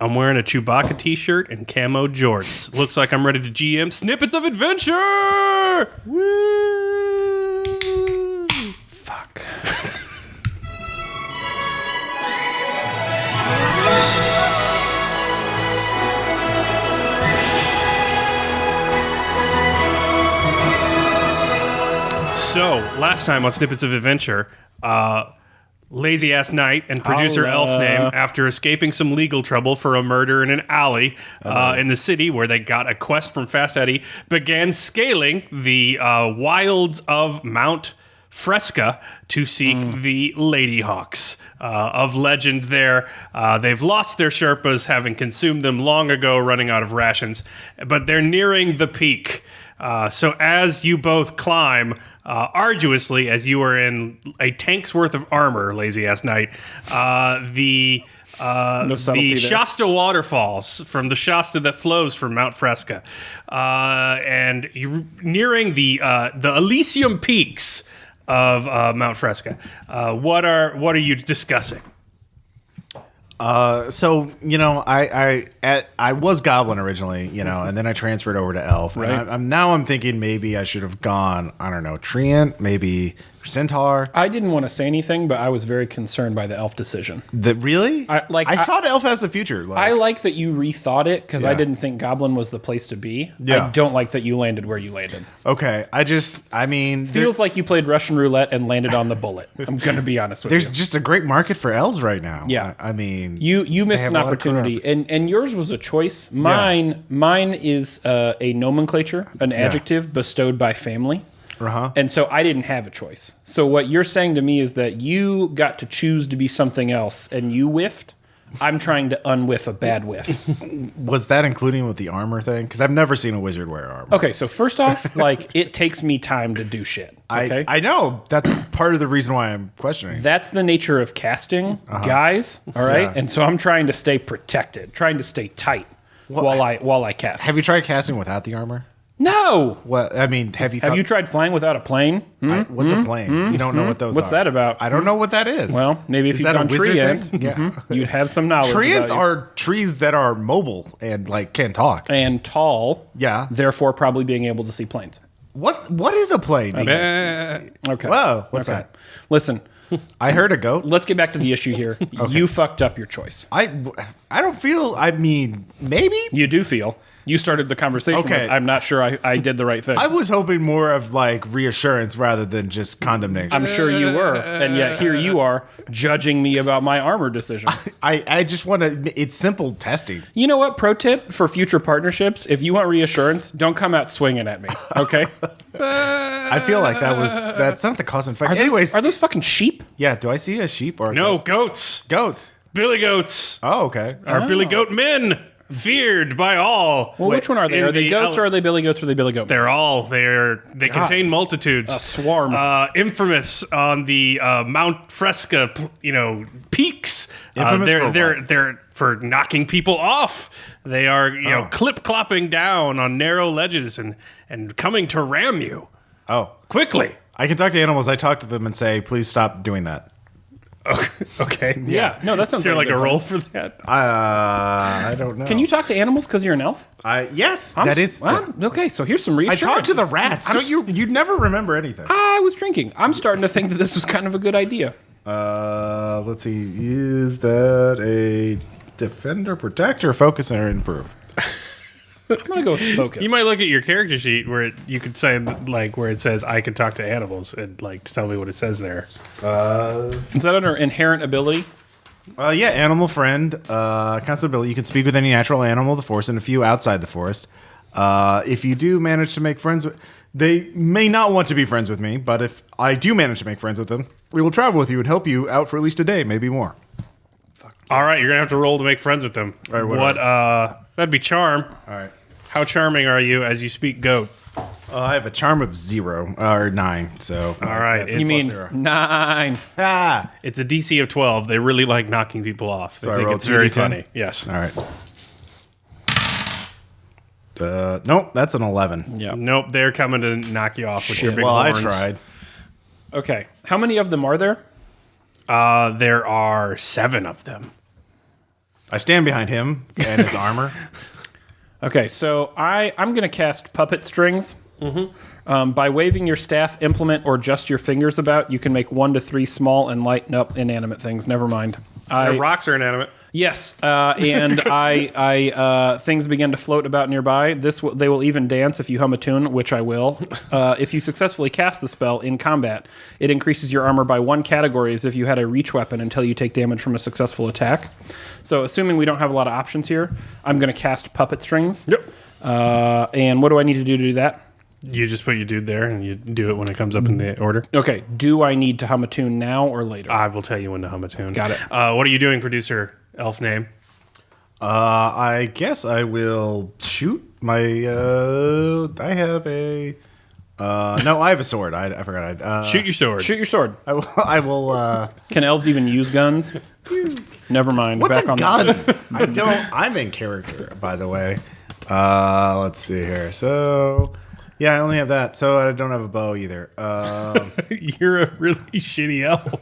I'm wearing a Chewbacca t-shirt and camo jorts. Looks like I'm ready to GM Snippets of Adventure! Woo! Fuck. So, last time on Snippets of Adventure, lazy-ass knight and producer Elf Name, after escaping some legal trouble for a murder in an alley in the city where they got a quest from Fast Eddie, began scaling the wilds of Mount Fresca to seek the Ladyhawks of legend there. They've lost their Sherpas, having consumed them long ago, running out of rations, but they're nearing the peak. So as you both climb arduously, as you are in a tank's worth of armor, lazy-ass knight, the Shasta waterfalls from the Shasta that flows from Mount Fresca, and you're nearing the Elysium peaks of Mount Fresca. What are you discussing? So I was Goblin originally, and then I transferred over to Elf. Right. And I'm thinking maybe I should have gone, I don't know, Treant, maybe Centaur. I didn't want to say anything, but I was very concerned by the Elf decision. Really? I thought Elf has a future. I like that you rethought it because I didn't think Goblin was the place to be. Yeah. I don't like that you landed where you landed. Okay. Feels like you played Russian roulette and landed on the bullet. I'm going to be honest with you. There's just a great market for elves right now. Yeah. You missed an opportunity, and yours was a choice. Mine is a nomenclature, an adjective bestowed by family. And so I didn't have a choice. So what you're saying to me is that you got to choose to be something else, and you whiffed. I'm trying to unwhiff a bad whiff. Was that including with the armor thing? Because I've never seen a wizard wear armor. Okay, so first off, it takes me time to do shit. Okay? I know. That's part of the reason why I'm questioning. That's the nature of casting, guys. All right? Yeah. And so I'm trying to stay protected, trying to stay tight while I cast. Have you tried casting without the armor? No. Well, have you tried flying without a plane? What's a plane? You don't know what those are. What's that about? I don't know what that is. Well, maybe if you've done Treant, you'd have some knowledge. Treants are trees that are mobile and can talk. And tall. Yeah. Therefore, probably being able to see planes. What is a plane? Okay. Whoa, what's that? Listen. I heard a goat. Let's get back to the issue here. You fucked up your choice. I don't feel, maybe? You do feel. You started the conversation with, I'm not sure I did the right thing. I was hoping more of reassurance rather than just condemnation. I'm sure you were, and yet here you are judging me about my armor decision. I just want to, it's simple testing. You know what, pro tip for future partnerships, if you want reassurance, don't come out swinging at me, okay? I feel like that's not the cause and effect. Are those fucking sheep? Yeah, do I see a sheep or a goat? Goats. Billy goats. Oh, okay. Are Billy Goat men. Feared by all. Well, which one are they? Are they goats or are they Billy Goats or are they Billy Goat? They're all. They contain multitudes. A swarm. Infamous on the Mount Fresca, peaks. They're for knocking people off. They are, clip-clopping down on narrow ledges and coming to ram you. Oh. Quickly. I can talk to animals. I talk to them and say, please stop doing that. Okay. Yeah. No, that sounds. Is there a role for that? I don't know. Can you talk to animals because you're an elf? Yes, that is. Okay, so here's some reassurance. I talk to the rats. You'd never remember anything. I was drinking. I'm starting to think that this was kind of a good idea. Let's see. Is that a defender, protector, focus, or improve? I'm gonna go with focus. You might look at your character sheet where you could say where it says I can talk to animals and tell me what it says there. Is that under inherent ability? Yeah, animal friend, constant ability. You can speak with any natural animal of the forest and a few outside the forest. If you do manage to make friends with, they may not want to be friends with me, but if I do manage to make friends with them, we will travel with you and help you out for at least a day, maybe more. All right, you're gonna have to roll to make friends with them. All right, that'd be charm. All right. How charming are you as you speak goat? I have a charm of 0 or 9. So all right, you mean 0. 9? Ah, it's a DC of 12. They really like knocking people off. They think it's very funny. Yes. All right. Nope, that's an 11. Yeah. Nope, they're coming to knock you off with your big well, horns. I tried. Okay, how many of them are there? There are 7 of them. I stand behind him and his armor. Okay, so I'm going to cast Puppet Strings. By waving your staff, implement, or just your fingers about, you can make 1 to 3 small and light inanimate things. Never mind. Rocks are inanimate. Yes, and I things begin to float about nearby. They will even dance if you hum a tune, which I will. If you successfully cast the spell in combat, it increases your armor by 1 category as if you had a reach weapon until you take damage from a successful attack. So, assuming we don't have a lot of options here, I'm going to cast Puppet Strings. Yep. And what do I need to do that? You just put your dude there, and you do it when it comes up in the order. Okay. Do I need to hum a tune now or later? I will tell you when to hum a tune. Got it. What are you doing, producer elf name? I guess I will shoot my. I have a. No, I have a sword. I forgot. Shoot your sword. Shoot your sword. I will. Can elves even use guns? Never mind. What's Back a on gun? that. I don't. I'm in character, by the way. Let's see here. So. Yeah, I only have that, so I don't have a bow either. You're a really shitty elf.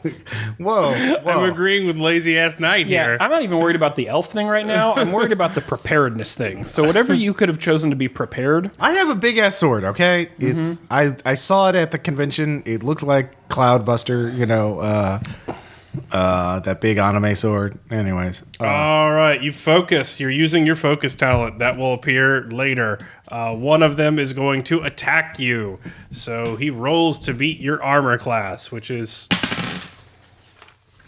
Whoa. I'm agreeing with lazy ass knight here. I'm not even worried about the elf thing right now. I'm worried about the preparedness thing. So whatever you could have chosen to be prepared. I have a big ass sword. Okay, it's I saw it at the convention. It looked like Cloudbuster. You know, that big anime sword. Anyways, All right, you focus. You're using your focus talent. That will appear later. One of them is going to attack you. So he rolls to beat your armor class, which is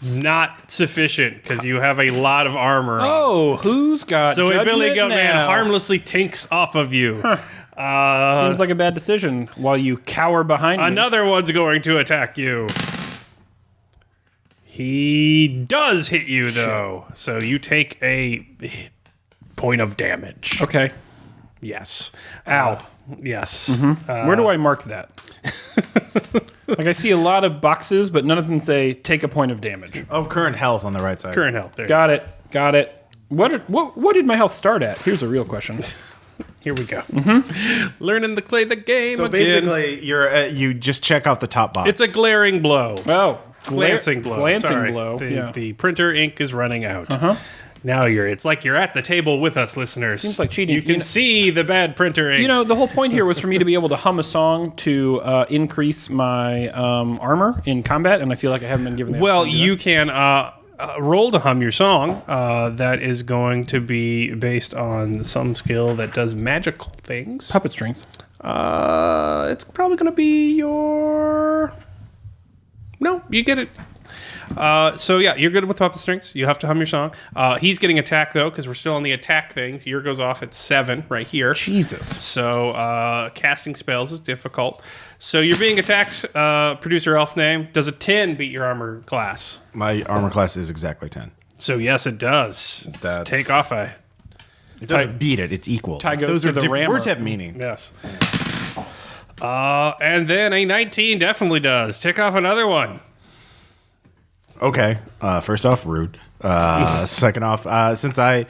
not sufficient because you have a lot of armor on. Oh, who's got So a judgment Billy Goat Man now? harmlessly tinks off of you. Seems like a bad decision while you cower behind me. Another one's going to attack you. He does hit you, though. So you take a point of damage. Okay. Yes. Ow. Yes. Where do I mark that? Like I see a lot of boxes, but none of them say take a point of damage. current health on the right side. Current health. There. Got it. What did my health start at? Here's a real question. Here we go. Learning to play the game So again. basically, you just check out the top box. It's a glaring blow. Oh, Glancing blow. Glancing Sorry. blow. The printer ink is running out. Now it's like you're at the table with us, listeners. Seems like cheating. You can see the bad printer ink. You know, the whole point here was for me to be able to hum a song to increase my armor in combat, and I feel like I haven't been given the opportunity to do you can roll to hum your song. That is going to be based on some skill that does magical things. that. Puppet strings. It's probably going to be your... No, you get it. So yeah, you're good with puppet strings. You have to hum your song. He's getting attacked though, because we're still on the attack things. Your goes off at 7 right here. Jesus. So casting spells is difficult. So you're being attacked. Producer elf name. Does a 10 beat your armor class? My armor class is exactly 10. So yes, it does. That's- Take off a... It doesn't beat it. It's equal. Tie goes Those to are the different. rammer. Words have meaning. Yes. And then a 19 definitely does. Tick off another one. Okay. First off, rude. Second off, since I...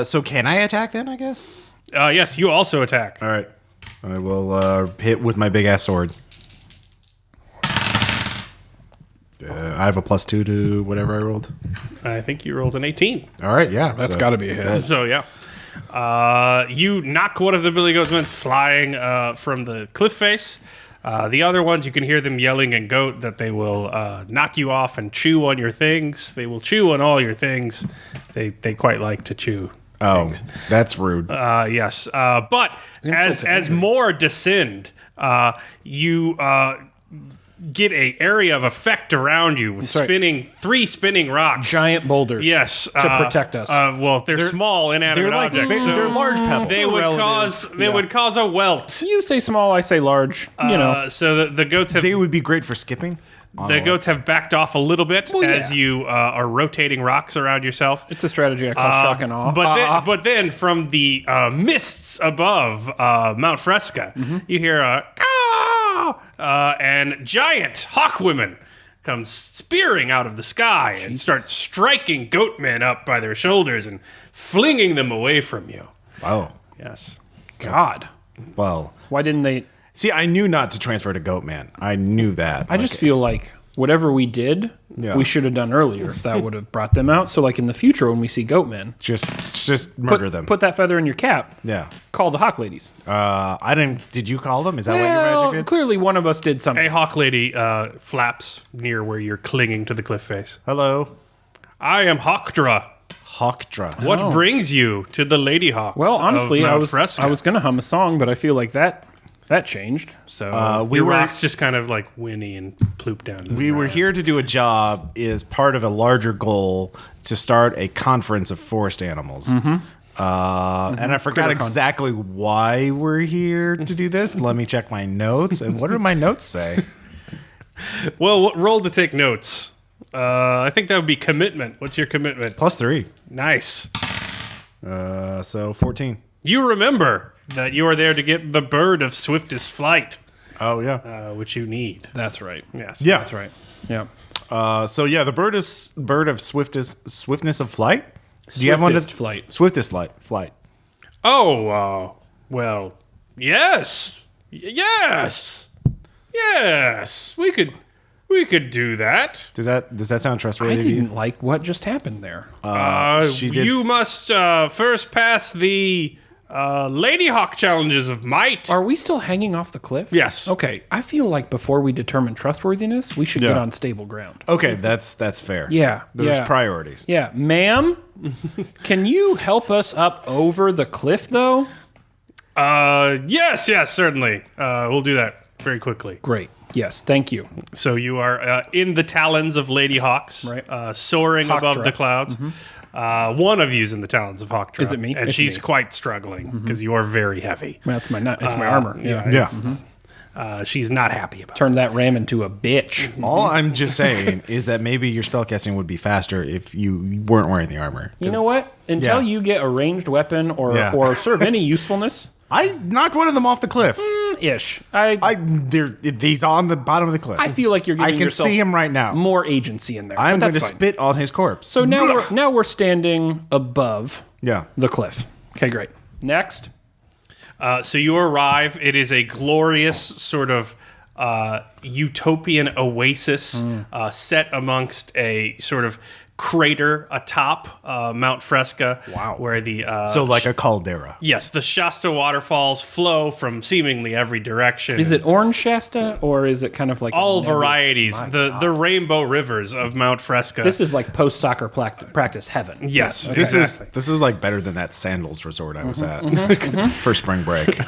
so can I attack then, I guess? Yes, you also attack. All right. I will hit with my big-ass sword. I have a +2 to whatever I rolled. I think you rolled an 18. All right, yeah. That's got to be a hit. So yeah. You knock one of the Billy Goat Men flying from the cliff face. The other ones, you can hear them yelling in goat that they will knock you off and chew on your things. They will chew on all your things. They quite like to chew. Oh, that's rude. Yes. But as more descend, you get a area of effect around you with right. 3 spinning rocks. Giant boulders. Yes. To protect us. Well, they're small inanimate They're like objects. so they're large pebbles. They would cause a welt. You say small, I say large. You know. So the goats have They would be great for skipping. the goats have backed off a little bit Well, as yeah. you are rotating rocks around yourself. It's a strategy I call shock and awe. But then from the mists above Mount Fresca, you hear a caw, and giant hawk women come spearing out of the sky and start striking goat men up by their shoulders and flinging them away from you. Oh, Yes. God. well. Why didn't they? See, I knew not to transfer to Goat Man. I knew that. I just feel like whatever we did, we should have done earlier if that would have brought them out. So, like in the future, when we see goatmen, just murder them. Put that feather in your cap. Yeah. Call the hawk ladies. I didn't. Did you call them? Is that what your magic did? Clearly one of us did something. A hawk lady flaps near where you're clinging to the cliff face. Hello, I am Hawkdra. Hawkdra. What brings you to the Lady Hawks? Well, honestly, of I Mount was Fresca? going to hum a song, but I feel like that changed. So Your rocks just kind of like whinny and ploop down. We were here to do a job as part of a larger goal to start a conference of forest animals. And I forgot exactly why we're here to do this. Let me check my notes. And what do my notes say? Well, roll to take notes. I think that would be commitment. What's your commitment? +3. Nice. So 14. You remember that you are there to get the bird of swiftest flight, Oh, yeah. which you need. that's right. Yes. Yeah. That's right. Yeah. The bird of swiftness of flight. Do you have one? Swiftest flight. Swiftest flight. Oh, well, yes. Yes. Yes. We could do that. Does that sound trustworthy I to you? didn't like what just happened there. She did You must first pass the Lady Hawk challenges of might. Are we still hanging off the cliff? Yes. Okay. I feel like before we determine trustworthiness, we should get on stable ground. Okay, that's fair. Yeah. There's priorities. Yeah. Ma'am, can you help us up over the cliff, though? Yes, certainly. We'll do that very quickly. Great. Yes. Thank you. So you are in the talons of Lady Hawks, Right. soaring above Hawkdra. the clouds. One of you's in the talons of Hawkdra. Is it me? And It's she's me. quite struggling because you are very heavy. That's my it's my armor. Yeah. Yeah. She's not happy about it. Turn that ram into a bitch. All I'm just saying is that maybe your spellcasting would be faster if you weren't wearing the armor. You know what? Until Yeah. you get a ranged weapon or serve any usefulness, I knocked one of them off the cliff. ish. He's on the bottom of the cliff. I feel like you're giving I can yourself see him right now. more agency in there. I'm but going that's to fine. spit on his corpse. So now we're standing above Yeah. the cliff. Okay, great. Next. So you arrive. It is a glorious sort of utopian oasis set amongst a sort of crater atop Mount Fresca. Wow. Where the So like a caldera. yes, the Shasta waterfalls flow from seemingly every direction. Is it Orange Shasta or is it kind of like all a varieties? The rainbow rivers of Mount Fresca. This is like post soccer practice heaven. yes, This exactly. is like better than that Sandals resort I was at for spring break.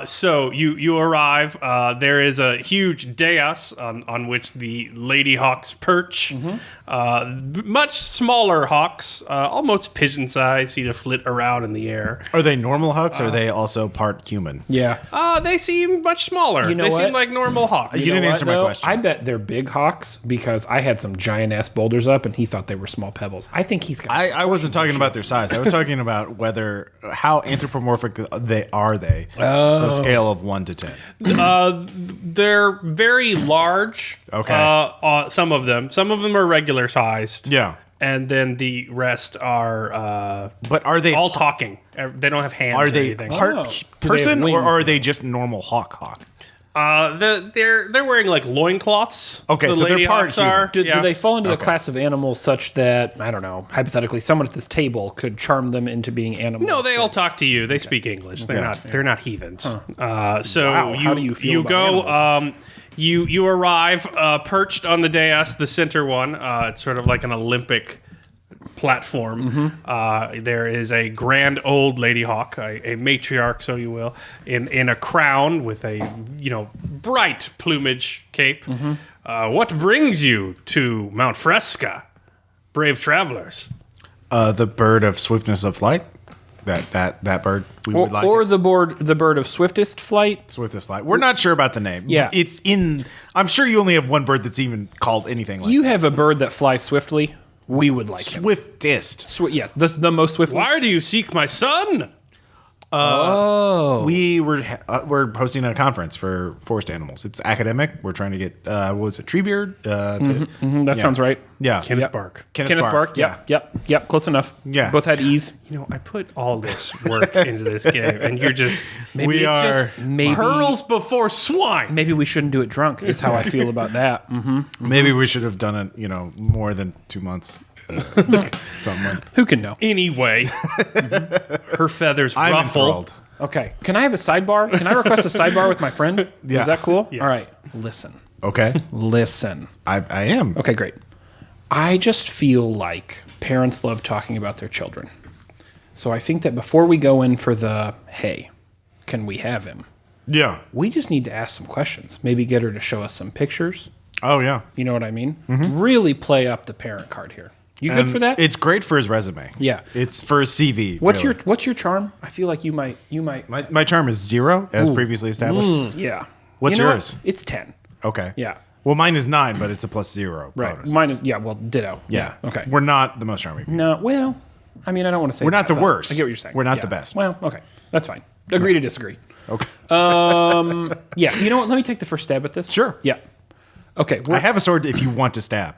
So you arrive. There is a huge dais on which the Lady Hawks perch. Much smaller hawks, almost pigeon size, to flit around in the air. Are they normal hawks or are they also part human? Yeah. They seem much smaller. You know they what? seem like normal hawks. You didn't know answer what, my though? question. I bet they're big hawks because I had some giant ass boulders up and he thought they were small pebbles. I think he's got. I wasn't talking about their size. I was talking about how anthropomorphic they are. On a scale of 1 to 10. They're very large. Okay. Some of them are regular sized. Yeah. And then the rest are But are they all talking. They don't have hands. Are or they anything. part Oh. Do they have person or wings, are though? they just normal hawk? They're wearing like loincloths. Okay, the so they're Lady part Hawks human. are. Do Yeah. they fall into the class of animals such that, I don't know, hypothetically, someone at this table could charm them into being animals? No, they all talk to you. They speak English. They're not heathens. So Wow, you how do you feel you about go. You arrive perched on the dais, the center one. It's sort of like an Olympic platform. There is a grand old Lady Hawk, a matriarch, so you will, in a crown with a bright plumage cape. What brings you to Mount Fresca, brave travelers? The bird of swiftness of flight. That bird we would like. Or the bird of swiftest flight. Swiftest flight. We're not sure about the name. Yeah. It's in. I'm sure you only have one bird that's even called anything like You have a bird that flies swiftly. We would like him. Swiftest. Yes, the most swiftly. Why do you seek my son? We're hosting a conference for forest animals. It's academic. We're trying to get what was it, Treebeard? That sounds right. Yeah, Kenneth Bark. Kenneth Bark. Yep. Close enough. Yeah. Both had E's. You know, I put all this work into this game, and you're just We are pearls before swine. Maybe we shouldn't do it drunk. Is how I feel about that. Mm-hmm. Maybe we should have done it. More than 2 months. Something. Who can know? Anyway, her feathers I'm ruffle. enthralled. Okay. Can I have a sidebar? Can I request a sidebar with my friend? Yeah. Is that cool? Yes. All right. Listen. Okay, Listen. I am. Okay, great. I just feel like parents love talking about their children. So I think that before we go in for the, hey, can we have him? Yeah. We just need to ask some questions. Maybe get her to show us some pictures. Oh yeah. You know what I mean? Really play up the parent card here. You good for that? It's great for his resume. Yeah. It's for his CV. What's really. your charm? I feel like you might. My charm is 0, as previously established. Yeah. What's You know yours? what? It's 10. Okay. Yeah. Well, mine is 9, but it's a +0 Right. bonus. Mine is ditto. Yeah. Okay. We're not the most charming people. No. Well, I mean, I don't want to say We're not that, the but worst. I get what you're saying. We're not Yeah. the best. Well, okay, that's fine. Agree to disagree. Okay. Yeah. You know what? Let me take the first stab at this. Sure. Yeah. Okay. I have a sword if you want to stab.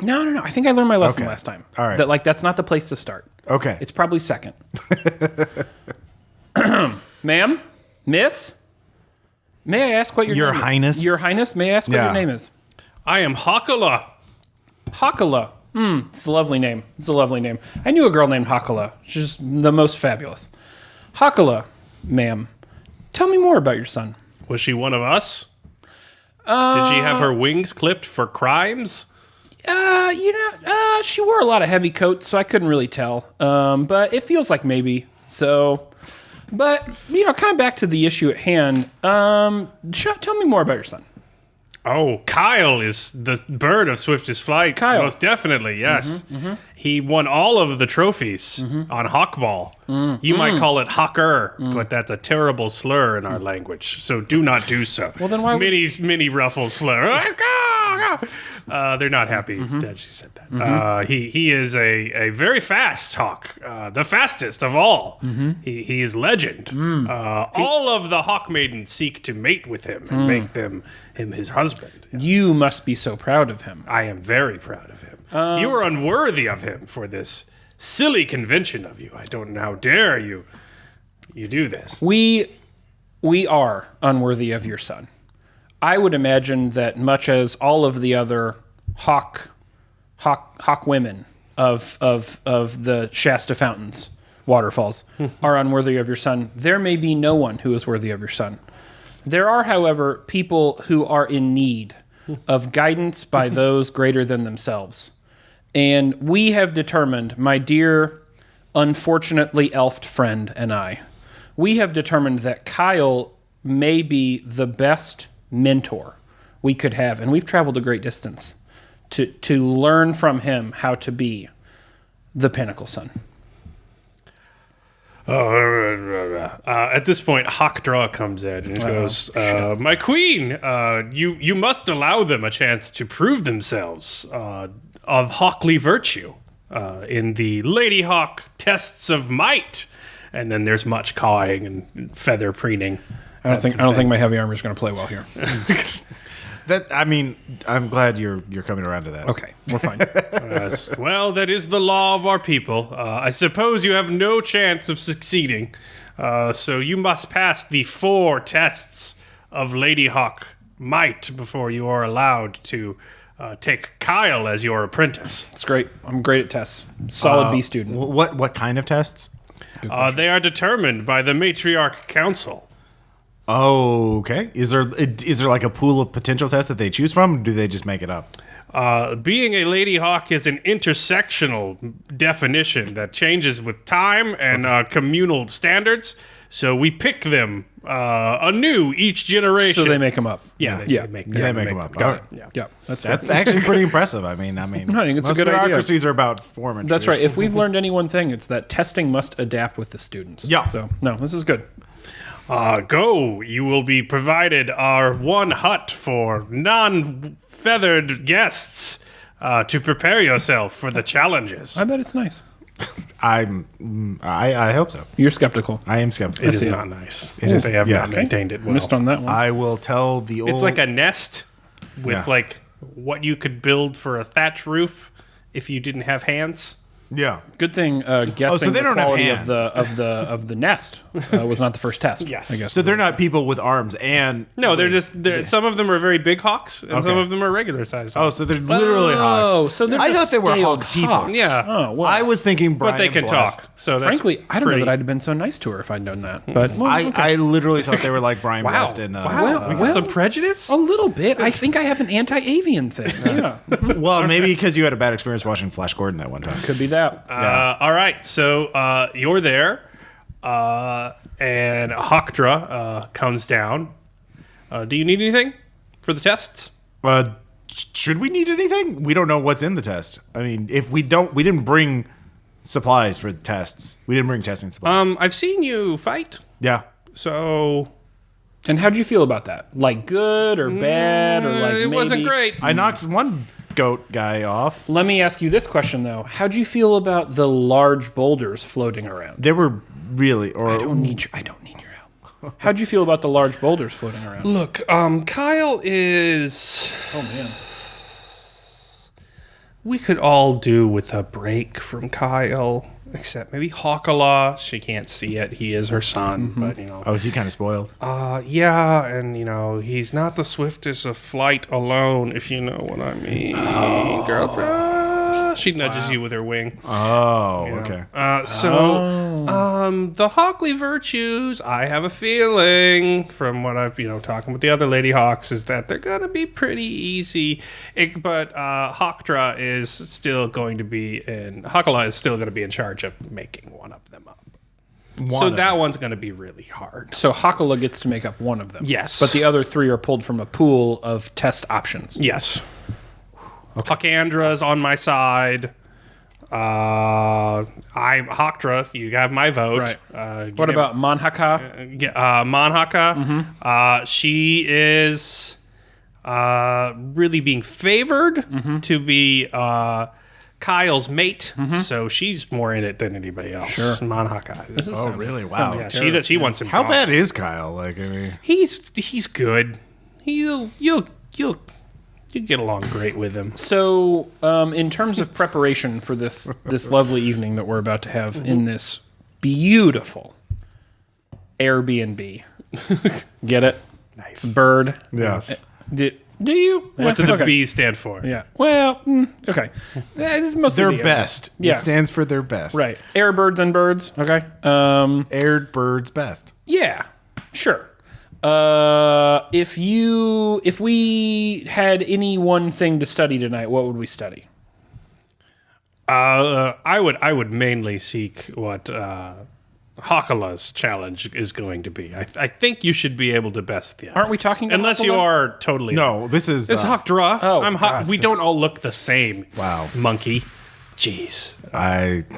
No. I think I learned my lesson Okay. last time. All right. That that's not the place to start. Okay. It's probably second. Ma'am, Miss, may I ask what your Your name Highness? is? Your Highness, may I ask what Yeah. your name is? I am Hakala. Hakala. It's a lovely name. It's a lovely name. I knew a girl named Hakala. She's the most fabulous. Hakala, ma'am, tell me more about your son. Was she one of us? Did she have her wings clipped for crimes? She wore a lot of heavy coats, so I couldn't really tell. But it feels like maybe. So, but, kind of back to the issue at hand. Tell me more about your son. Oh, Kyle is the bird of swiftest flight. Kyle. Most definitely, yes. He won all of the trophies on Hawkball. You might call it Hawker, but that's a terrible slur in our language, so do not do so. Well, then why would- Many ruffles flare. They're not happy that she said that. He is a very fast hawk, the fastest of all. He is legend. All of the hawk maidens seek to mate with him and make him his husband. You must be so proud of him. I am very proud of him. You are unworthy of him for this silly convention of you. I don't know how dare you do this. We are unworthy of your son. I would imagine that much as all of the other hawk women of the Shasta fountains, waterfalls, are unworthy of your son, there may be no one who is worthy of your son. There are, however, people who are in need of guidance by those greater than themselves. And we have determined, my dear, unfortunately elfed friend and I, we have determined that Kyle may be the best mentor we could have. And we've traveled a great distance to learn from him how to be the pinnacle son. At this point, Hawkdraw comes in and goes, "My queen, you must allow them a chance to prove themselves of hawkly virtue in the Lady Hawk tests of might." And then there's much cawing and feather preening. I don't think my heavy armor is going to play well here. I'm glad you're coming around to that. Okay, we're fine. Yes. Well, that is the law of our people. I suppose you have no chance of succeeding, so you must pass the 4 tests of Lady Hawk might before you are allowed to take Kyle as your apprentice. It's great. I'm great at tests. Solid B student. What kind of tests? They are determined by the Matriarch Council. Oh, okay. Is there like a pool of potential tests that they choose from, or do they just make it up? Being a Lady Hawk is an intersectional definition that changes with time and communal standards. So we pick them anew each generation. So they make them up. Yeah, Yeah. They make them up. Got All it. right. Yeah, that's Actually pretty impressive. I think it's a most good idea. bureaucracies are about form and That's right. tradition. If we've learned any one thing, it's that testing must adapt with the students. Yeah. So, no, this is good. Go. You will be provided our one hut for non-feathered guests to prepare yourself for the challenges. I bet it's nice. I hope so. You're skeptical. I am skeptical. It is not nice. It is- They have yeah. not maintained it well. Missed on that one. I will tell the old. It's like a nest with Yeah. like what you could build for a thatch roof if you didn't have hands. yeah. Good thing guessing they the don't have quality hands. of the nest was not the first test. Yes. I guess. So they're not people with arms and No, some of them are very big hawks, and some Okay. of them are regular sized. oh, so they're literally hawks. Oh, so they're I just thought they were scaled hawk people. hawks. Yeah. Oh, well. I was thinking, Brian but they can Blessed. talk. So that's Frankly, I don't know pretty- that I'd have been so nice to her if I'd known that. But well, okay. I literally thought they were like Brian Wow. Blessed and Wow. We got well- some prejudice? a little bit. I think I have an anti-avian thing. Yeah, well, maybe because you had a bad experience watching Flash Gordon that one time. could be that. All right, so you're there, and Hawkdra comes down. Do you need anything for the tests? Should we need anything? We don't know what's in the test. I mean, if we didn't bring supplies for the tests. We didn't bring testing supplies. I've seen you fight, Yeah. so And how'd you feel about that? Like good or bad or like it maybe? wasn't great. I knocked one goat guy off. Let me ask you this question though: how'd you feel about the large boulders floating around? They were really, I don't need your help. How'd you feel about the large boulders floating around? Look, Kyle is. Oh man. We could all do with a break from Kyle, except maybe Hawkala. She can't see it. He is her son, but you know. Oh, is he kind of spoiled? Yeah, and you know, he's not the swiftest of flight alone, if you know what I mean. Girlfriend. She nudges you with her wing. Oh, okay. The Hawkley virtues, I have a feeling from what I've, talking with the other Lady Hawks, is that they're going to be pretty easy. But Hawkdra is still going to be Hawkala is still going to be in charge of making one of them up. That one's going to be really hard. So Hakala gets to make up one of them. Yes. But the other three are pulled from a pool of test options. Yes. Hawkandra's on my side. I'm Hawkdra. You have my vote. Right. What about Manhaka? Manhaka? She is really being favored to be Kyle's mate, so she's more in it than anybody else. Sure. Manhaka. Oh, really? Wow. Yeah, she wants him. How gone. bad is Kyle? Like, I mean, He's good. You'll get along great with him. So, in terms of preparation for this lovely evening that we're about to have in this beautiful Airbnb, get it? Nice. It's a bird. yes. Do you? What do the Okay. B's stand for? Yeah. Well, okay. This is mostly Their the air. best. Yeah. It stands for their best. Right. Air birds and birds. Okay. Aired birds best. Yeah. Sure. If we had any one thing to study tonight, what would we study? I would mainly seek what Hawkala's challenge is going to be. I think you should be able to best the Aren't we talking to unless you Hawkala? are totally No, this is. It's Hawkdra. Oh, I'm God. We don't all look the same. Wow. Monkey. Jeez.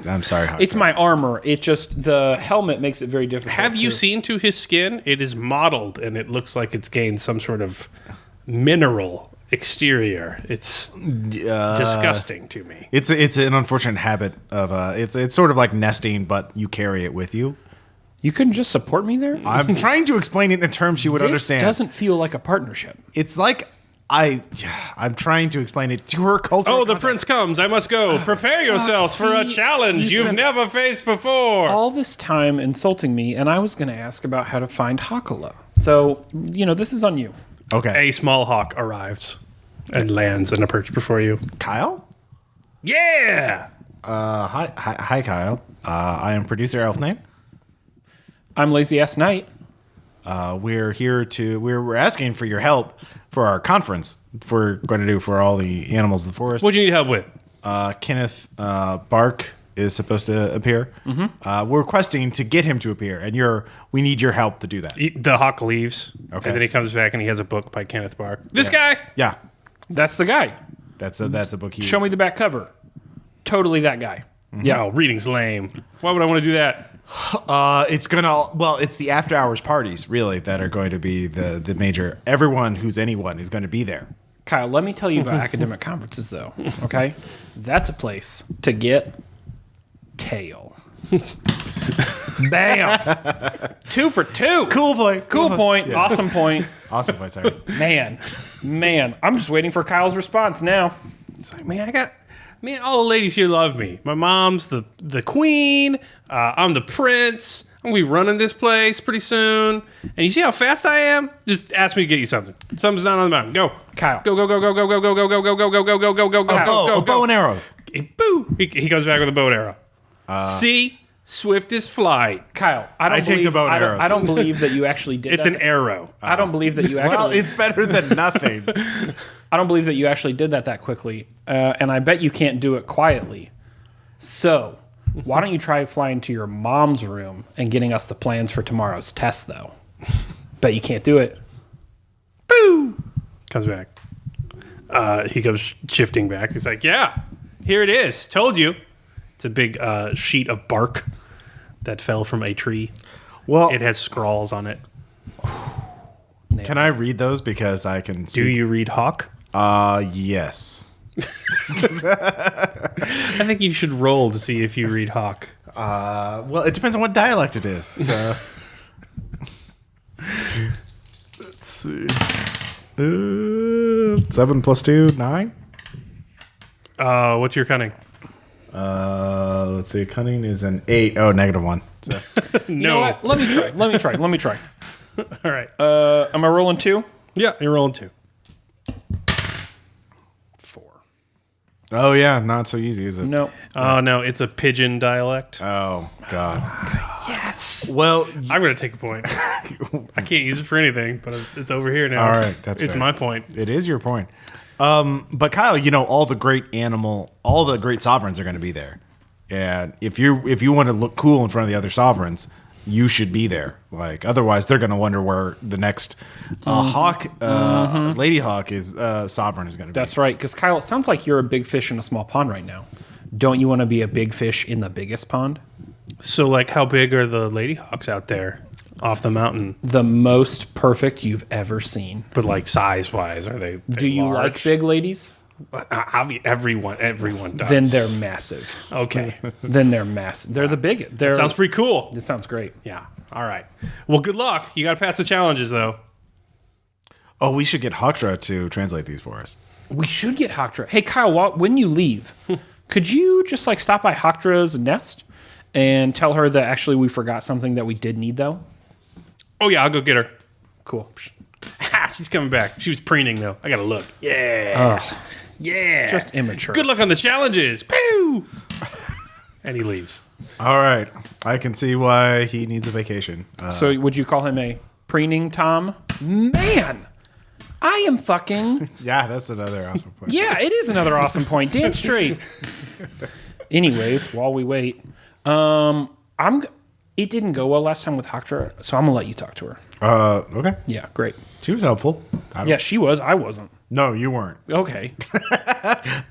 I'm sorry. Hawk. It's my armor. It just the helmet makes it very difficult. Have you seen to his skin? It is mottled and it looks like it's gained some sort of mineral exterior. It's disgusting to me. It's an unfortunate habit of it's sort of like nesting, but you carry it with you. You couldn't just support me there? I'm trying to explain it in terms she would This understand. doesn't feel like a partnership. It's like I'm trying to explain it to her culture. Oh, the prince comes. I must go. Prepare yourselves for a See, challenge you you've spent never faced before. All this time insulting me, and I was going to ask about how to find Hakala. So, this is on you. Okay, A small hawk arrives and lands in a perch before you. Kyle. Yeah. Hi, Kyle. I am producer Elf Name. I'm Lazy Ass Knight. We're here we're asking for your help for our conference. We're going to do for all the animals of the forest. What do you need help with? Kenneth Bark is supposed to appear. We're requesting to get him to appear, and we need your help to do that. The hawk leaves. Okay. And then he comes back and he has a book by Kenneth Bark. This guy. Yeah, That's the guy. that's a book. Show me the back cover. Totally that guy. Yeah. Oh, reading's lame. Why would I want to do that? It's the after hours parties really that are going to be the major. Everyone who's anyone is going to be there. Kyle, let me tell you about academic conferences, though. Okay? That's a place to get tail. Bam. 2 for 2. Cool point. Cool point. Yeah. Awesome point. Awesome point, sorry. Man, I'm just waiting for Kyle's response now. It's like, man, all the ladies here love me. My mom's the queen. I'm the prince. I'm going to be running this place pretty soon. And you see how fast I am? Just ask me to get you something. Something's down on the mountain. Go. Kyle. Go, go, go, go, go, go, go, go, go, go, go, go, go, go, go, go, go, a bow and arrow. Boo. He goes back with a bow and arrow. See? Swiftest flight. Kyle, I take the bow and arrows. I don't believe that you actually did It's that. an arrow. I don't believe that you actually... Well, it's better than nothing. I don't believe that you actually did that quickly. And I bet you can't do it quietly. So, why don't you try flying to your mom's room and getting us the plans for tomorrow's test, though? Bet you can't do it. Boo! Comes back. He goes shifting back. He's like, yeah, here it is. Told you. It's a big sheet of bark that fell from a tree. Well, it has scrawls on it. Can I read those because I can speak? Do you read Hawk? Yes. I think you should roll to see if you read Hawk. Well, it depends on what dialect it is. So. Let's see. 7 plus 2, 9. What's your cunning? Let's see. Cunning is an 8. Oh, -1. So. No. You know what? Let me try. All right. Am I rolling 2? Yeah, you're rolling 2. 4. Oh yeah, not so easy, is it? No. Oh no, it's a pigeon dialect. Oh God. Yes. Well, I'm going to take a point. I can't use it for anything, but it's over here now. All right, that's it's fair. my point. It is your point. But Kyle, all the great sovereigns are going to be there, and if you want to look cool in front of the other sovereigns, you should be there. Like otherwise, they're going to wonder where the next Lady Hawk is sovereign is going to be. That's right, because Kyle, it sounds like you're a big fish in a small pond right now. Don't you want to be a big fish in the biggest pond? So, like, how big are the Lady Hawks out there off the mountain? The most perfect you've ever seen. But, like, size-wise, are they Do you large? like big ladies? Everyone does. Then they're massive. Okay. Then they're massive. They're the biggest. Sounds pretty cool. It sounds great. Yeah. All right. Well, good luck. You got to pass the challenges, though. Oh, we should get Hawktra to translate these for us. We should get Hawktra. Hey, Kyle, when you leave, could you just like stop by Hawktra's nest and tell her that actually we forgot something that we did need, though? Oh, yeah. I'll go get her. Cool. Ha, she's coming back. She was preening, though. I got to look. Yeah. Yeah. Just immature. Good luck on the challenges. Pew! And he leaves. All right, I can see why he needs a vacation. So would you call him a preening Tom? Man, I am fucking... Yeah, that's another awesome point. Yeah, it is another awesome point. Damn straight. Anyways, while we wait, it didn't go well last time with Hawktra, so I'm going to let you talk to her. Okay. Yeah, great. She was helpful. Yeah, she was. I wasn't. No, you weren't. Okay.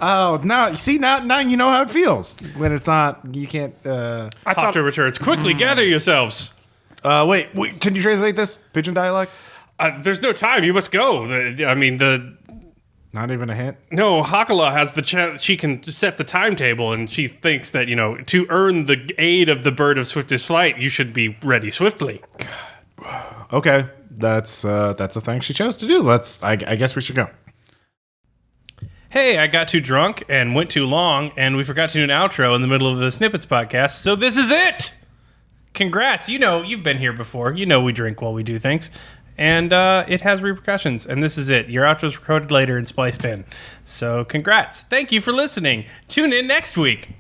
Oh, no. See, now you know how it feels when it's not, you can't. Hawktra returns. Quickly, gather yourselves. Wait, can you translate this pigeon dialect? There's no time. You must go. Not even a hint? No, Hakala has she can set the timetable, and she thinks that, to earn the aid of the bird of swiftest flight, you should be ready swiftly. Okay. That's a thing she chose to do. I guess we should go. Hey, I got too drunk and went too long, and we forgot to do an outro in the middle of the Snippets podcast, so this is it! Congrats. You've been here before. We drink while we do things. And it has repercussions, and this is it. Your outro's recorded later and spliced in. So congrats. Thank you for listening. Tune in next week.